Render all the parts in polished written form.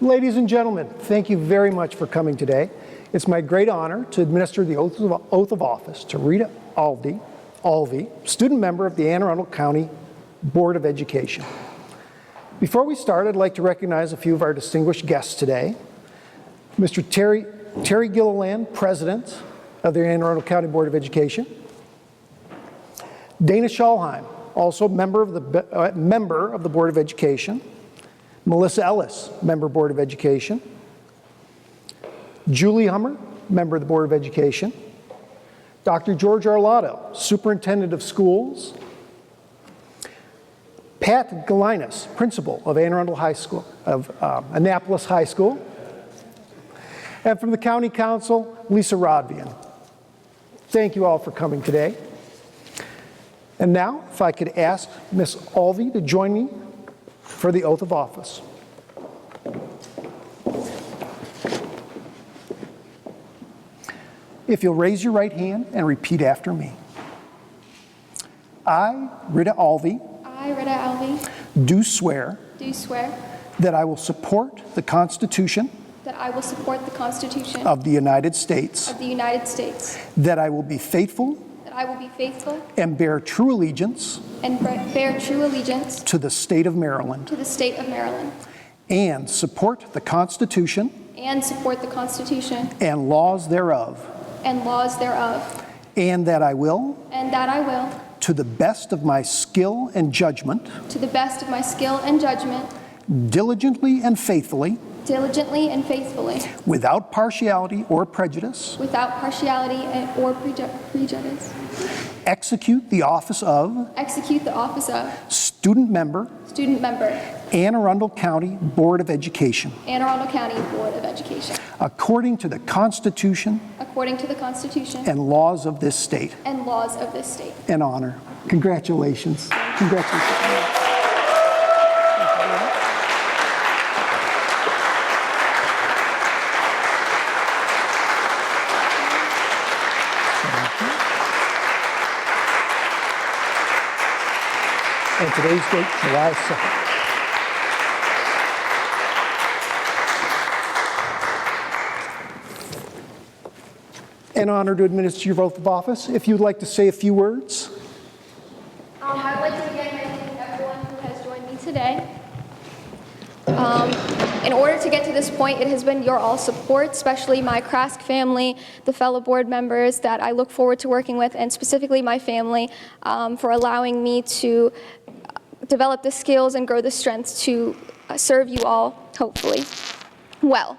Ladies and gentlemen, thank you very much for coming today. It's my great honor to administer the oath of office to Rida Alvi, student member of the Arundel County Board of Education. Before we start, I'd like to recognize a few of our distinguished guests today. Mr. Terry Gilleland, President of the Arundel County Board of Education. Dana Schallheim, also member of the Board of Education. Melissa Ellis, member Board of Education. Julie Hummer, member of the Board of Education. Dr. George Arlotto, Superintendent of Schools. Pat Galinas, Principal of Arundel High School, of Annapolis High School. And from the County Council, Lisa Rodvian. Thank you all for coming today. And now, if I could ask Ms. Alvi to join me for the oath of office. If you'll raise your right hand and repeat after me. I, Rida Alvi, do swear that I will support the Constitution of the United States, that I will be faithful and bear true allegiance to the state of Maryland, and support the Constitution and laws thereof, and that I will, to the best of my skill and judgment, diligently and faithfully, without partiality or prejudice, execute the office of student member, Anne Arundel County Board of Education, according to the Constitution and laws of this state, and honor. Congratulations. Congratulations. And today's date, July 2nd. An honor to administer your oath of office. If you'd like to say a few words. I'd like to begin by thanking everyone who has joined me today. In order to get to this point, it has been your all support, especially my Krask family, the fellow board members that I look forward to working with, and specifically my family, for allowing me to develop the skills and grow the strength to serve you all, hopefully, well.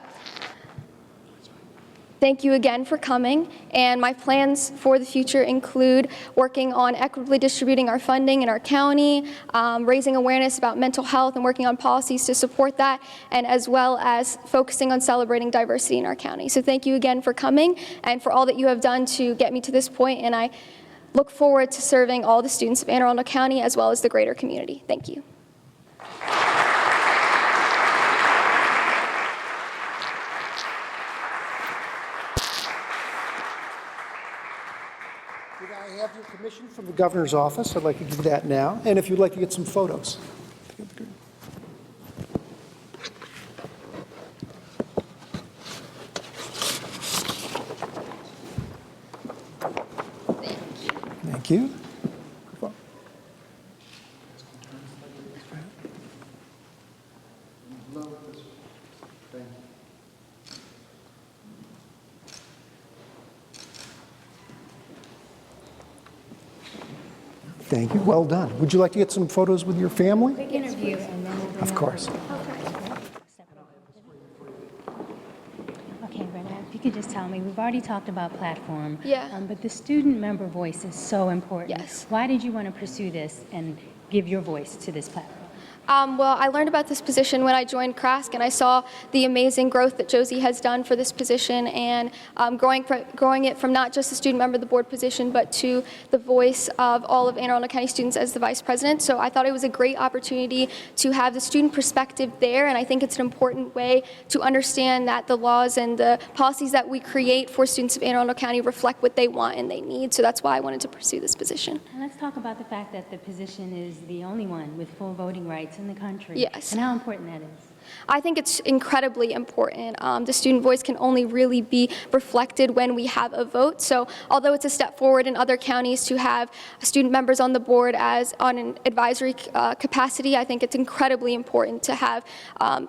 Thank you again for coming, and my plans for the future include working on equitably distributing our funding in our county, raising awareness about mental health and working on policies to support that, and as well as focusing on celebrating diversity in our county. So thank you again for coming and for all that you have done to get me to this point, and I look forward to serving all the students of Anne Arundel County as well as the greater community. Thank you. I have your commission from the governor's office. I'd like to give that now. And if you'd like to get some photos. Thank you. Thank you. Well done. Would you like to get some photos with your family? Quick interview, and then we'll go. Of course. Okay, Rida, if you could just tell me, we've already talked about platform. Yeah. But the student member voice is so important. Yes. Why did you want to pursue this and give your voice to this platform? Well, I learned about this position when I joined Krask, and I saw the amazing growth that Josie has done for this position, and growing it from not just a student member of the board position, but to the voice of all of Anne Arundel County students as the vice president. So I thought it was a great opportunity to have the student perspective there, and I think it's an important way to understand that the laws and the policies that we create for students of Anne Arundel County reflect what they want and they need. So that's why I wanted to pursue this position. And let's talk about the fact that the position is the only one with full voting rights in the country. Yes. And how important that is. I think it's incredibly important. The student voice can only really be reflected when we have a vote. So although it's a step forward in other counties to have student members on the board as on an advisory capacity, I think it's incredibly important to have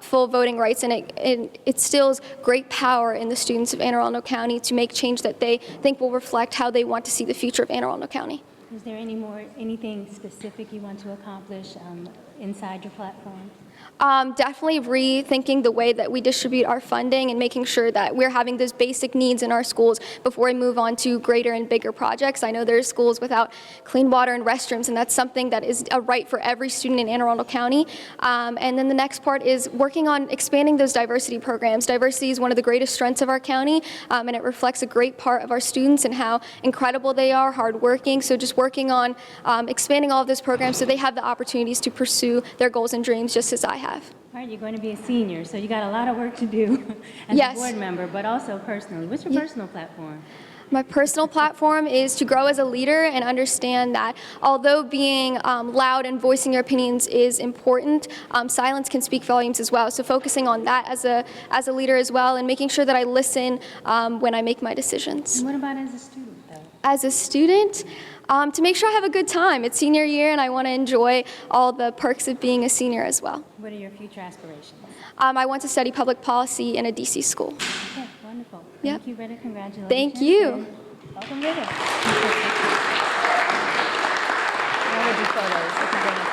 full voting rights, and it instills great power in the students of Anne Arundel County to make change that they think will reflect how they want to see the future of Anne Arundel County. Is there anything specific you want to accomplish inside your platform? Definitely rethinking the way that we distribute our funding and making sure that we're having those basic needs in our schools before we move on to greater and bigger projects. I know there's schools without clean water and restrooms, and that's something that is a right for every student in Anne Arundel County. And then the next part is working on expanding those diversity programs. Diversity is one of the greatest strengths of our county, and it reflects a great part of our students and how incredible they are, hardworking. So just working on expanding all of those programs so they have the opportunities to pursue their goals and dreams just as I have. All right, you're going to be a senior, so you got a lot of work to do as Yes. a board member, but also personally. What's your personal platform? My personal platform is to grow as a leader and understand that although being loud and voicing your opinions is important, silence can speak volumes as well. So focusing on that as a leader as well, and making sure that I listen when I make my decisions. And what about as a student, though? As a student, to make sure I have a good time. It's senior year, and I want to enjoy all the perks of being a senior as well. What are your future aspirations? I want to study public policy in a DC school. Okay, wonderful. Yep. Thank you, Rida. Congratulations. Thank you. And welcome, Rida. Now we'll do photos. If you bring up